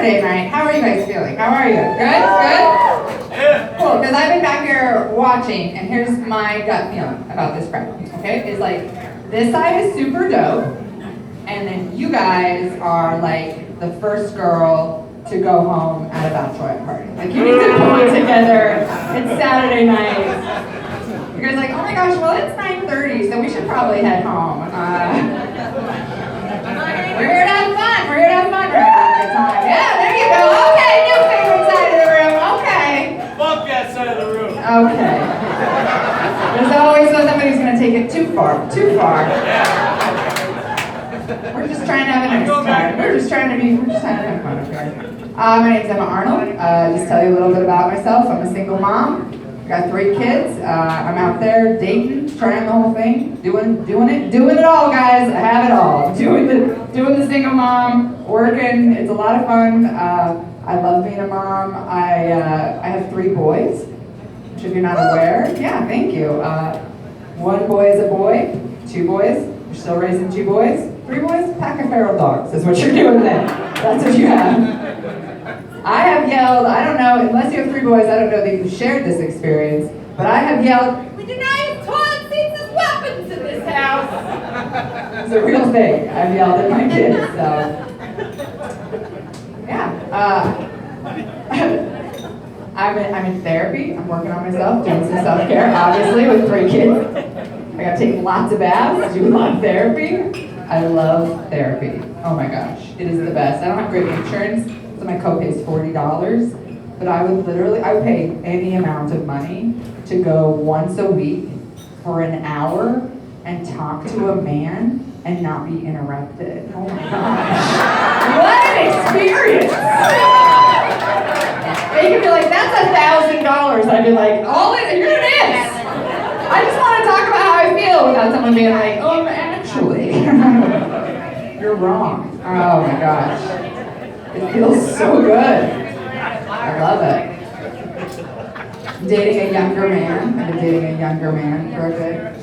Saturday night. How are you guys feeling? How are you? Good? Good? Cool, because I've been back here watching, and here's my gut feeling about this crowd, okay? It's like, this side is super dope, and then you guys are like the first girl to go home at a bachelorette party. Like, you need to pull it together. It's Saturday night. You guys are like, oh my gosh, well, it's 9:30, so we should probably head home. We're here to have fun. We're here to have fun. We're having a good time. Yeah, there you go. Okay, new favorite side of the room. Okay. Fuck that side of the room. Okay. There's always somebody who's going to take it too far. Too far. We're just trying to have a nice time. We're just trying to have fun, okay? My name's Arnold. Just tell you a little bit about myself. I'm a single mom. Got 3 kids. I'm out there dating, trying the whole thing, doing it all, guys. I have it all. Doing the single mom, working. It's a lot of fun. I love being a mom. I have 3 boys, which if you're not aware, yeah, thank you. 1 boy is a boy, 2 boys. You're still raising 2 boys. 3 boys, pack of feral dogs is what you're doing then. That's what you have. I have yelled, I don't know, unless you have 3 boys, I don't know that you've shared this experience, but I have yelled, we deny use toilet seats as weapons in this house. It's a real thing. I've yelled at my kids, so. Yeah. I'm in therapy. I'm working on myself, doing some self-care, obviously, with 3 kids. I got to take lots of baths, do a lot of therapy. I love therapy. Oh my gosh, it is the best. I don't have great insurance. So my copay is $40, but I would pay any amount of money to go once a week for an hour and talk to a man and not be interrupted. Oh my gosh. What an experience! They could be like, that's $1,000. I'd be like, here it is. I just want to talk about how I feel without someone being like, actually, you're wrong. Oh my gosh. It feels so good. I love it. I'm dating a younger man. I've been dating a younger man for a bit.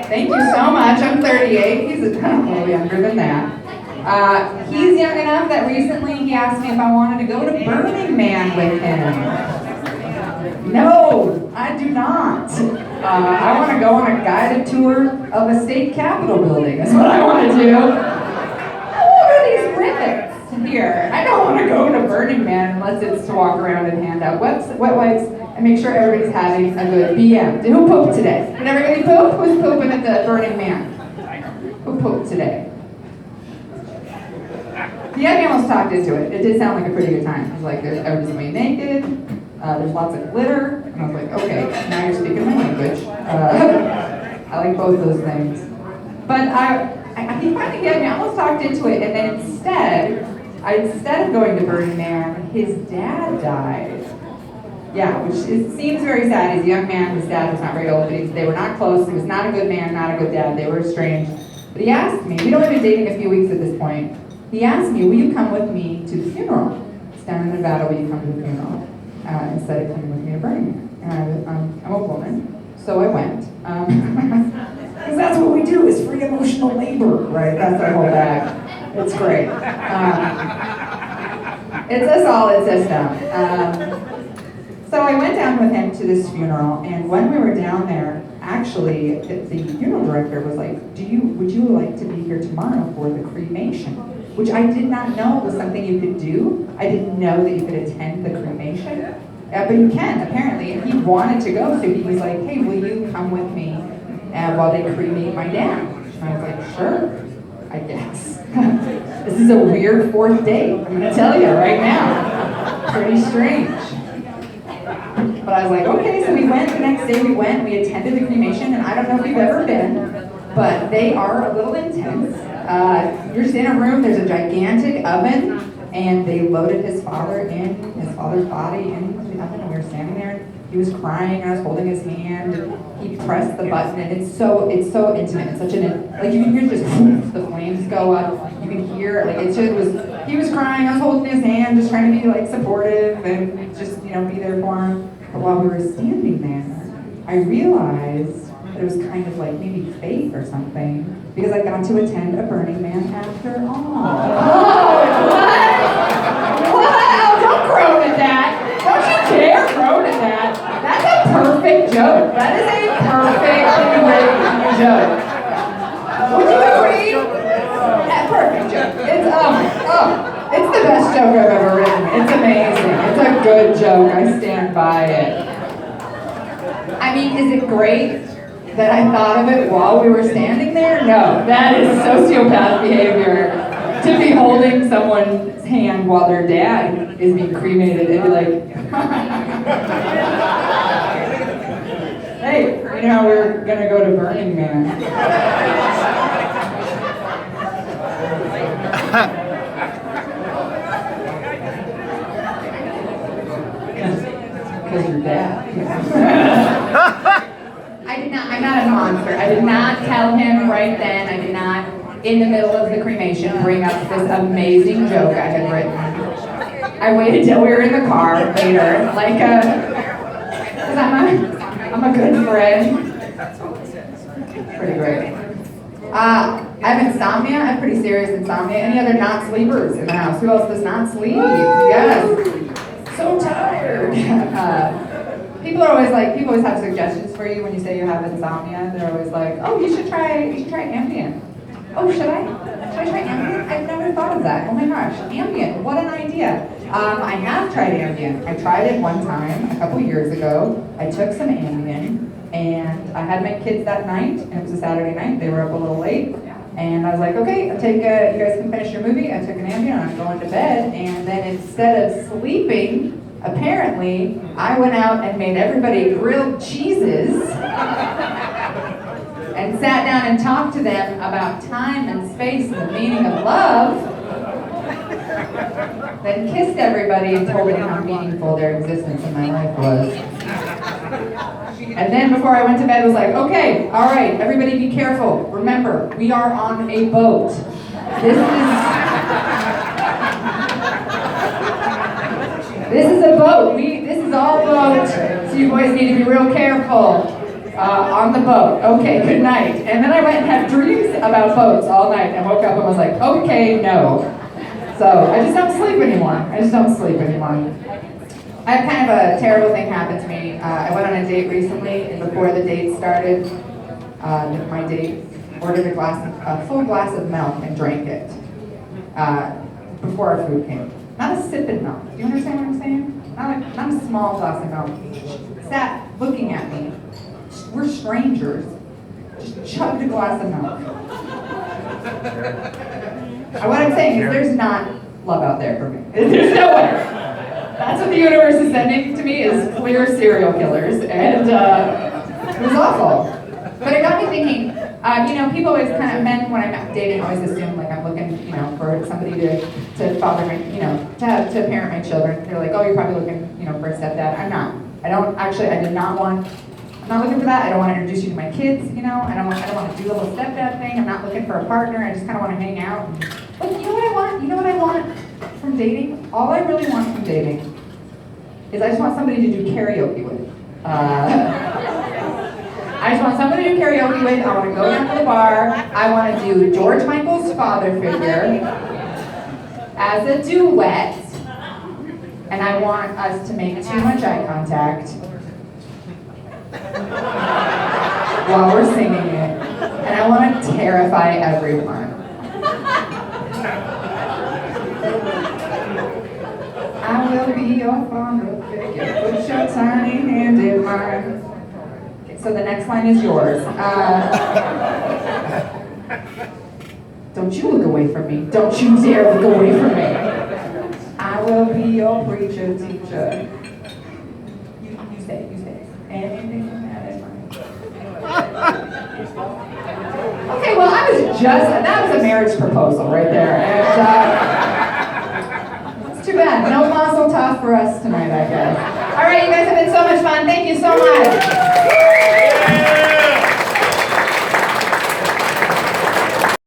Thank you so much. I'm 38. He's a little younger than that. He's young enough that recently he asked me if I wanted to go to Burning Man with him. No, I do not. I want to go on a guided tour of a state capitol building. That's what I want to do. What are these rivets here? I don't want to go to Burning Man unless it's to walk around and hand out wet wipes and make sure everybody's having a good BM. Who pooped today? Did everybody poop? Who's pooping at the Burning Man? Who pooped today? Yeah, we almost talked into it. It did sound like a pretty good time. It was like, everybody's gonna be naked, there's lots of glitter, and I was like, okay, now you're speaking my language. I like both those things. But he finally gave me, I almost talked into it, and then instead of going to Burning Man, his dad died. Yeah, which seems very sad. He's a young man, his dad was not very old, but they were not close. He was not a good man, not a good dad. They were estranged. But he asked me, we'd only been dating a few weeks at this point. He asked me, will you come with me to the funeral? It's down in Nevada, will you come to the funeral? Instead of coming with me to Burning Man. And I'm a woman, so I went. Because that's what we do, is free emotional labor, right? That's our whole bag. It's great. It's a solid system. So I went down with him to this funeral, and when we were down there, actually, the funeral director was like, would you like to be here tomorrow for the cremation? Which I did not know was something you could do. I didn't know that you could attend the cremation. But you can, apparently, and he wanted to go, so he was like, hey, will you come with me while they cremate my dad? And I was like, sure, I guess. This is a weird 4th date, I'm gonna tell you right now. Pretty strange. But I was like, okay, so we went, the next day we attended the cremation, and I don't know if you've ever been, but they are a little intense. You're just in a room, there's a gigantic oven, and they loaded his father's body into the oven, and we were standing there, and he was crying, and I was holding his hand, and he pressed the button, and it's so intimate, it's such like you can hear just the flames go up, you can hear, like he was crying, I was holding his hand, just trying to be like supportive, and just, be there for him. But while we were standing there, I realized that it was kind of like maybe fate or something, because I got to attend a Burning Man after all. Oh, what? joke. That is a perfectly written joke. Would you agree? Yeah, perfect joke. It's the best joke I've ever written. It's amazing. It's a good joke. I stand by it. I mean, is it great that I thought of it while we were standing there? No, that is sociopath behavior. To be holding someone's hand while their dad is being cremated and be like, hey, you know, we're gonna go to Burning Man. Because your dad. I'm not a monster. I did not tell him right then. I did not, in the middle of the cremation, bring up this amazing joke I had written. I waited till we were in the car later, because I'm a good friend. Pretty great. I have insomnia. I have pretty serious insomnia. Any other not-sleepers in the house? Who else does not sleep? Yes. So tired. People always have suggestions for you when you say you have insomnia. They're always like, oh, you should try Ambien. Oh, should I? Should I try Ambien? I've never thought of that. Oh my gosh, Ambien, what an idea. I have tried Ambien. I tried it one time a couple years ago. I took some Ambien, and I had my kids that night, and it was a Saturday night. They were up a little late, and I was like, okay, you guys can finish your movie. I took an Ambien, and I'm going to bed, and then instead of sleeping, apparently, I went out and made everybody grilled cheeses and sat down and talked to them about time and space and the meaning of love, then kissed everybody and told them how meaningful their existence in my life was. And then before I went to bed was like, okay, all right, everybody be careful. Remember, we are on a boat. This is a boat. This is all boat. So you boys need to be real careful on the boat. Okay, good night. And then I went and had dreams about boats all night and woke up and was like, okay, no. So I just don't sleep anymore. I had kind of a terrible thing happen to me. I went on a date recently, and before the date started, my date ordered a full glass of milk and drank it before our food came. Not a sip of milk. Do you understand what I'm saying? Not a small glass of milk. Sat looking at me. We're strangers. Just chugged a glass of milk. What I'm saying is there's not love out there for me. There's nowhere. That's what the universe is sending to me is clear serial killers. And it was awful. But it got me thinking, people always men when I'm dating always assume like I'm looking, for somebody to father my, to parent my children. They're like, oh, you're probably looking, for a stepdad. I'm not. I'm not looking for that. I don't want to introduce you to my kids, I don't want to do the whole stepdad thing. I'm not looking for a partner. I just kind of want to hang out. But you know what I want? You know what I want from dating? All I really want from dating is I just want somebody to do karaoke with. I just want somebody to do karaoke with. I want to go down to the bar. I want to do George Michael's father figure as a duet. And I want us to make too much eye contact while we're singing it. And I want to terrify everyone. I will be your father figure. Put your tiny hand in mine. So the next line is yours. Don't you look away from me. Don't you dare look away from me. I will be your preacher, teacher. You say it. Anything that is mine. Okay, well, that was a marriage proposal right there. And it's too bad. No mazel tov for us tonight, I guess. All right, you guys have been so much fun. Thank you so much.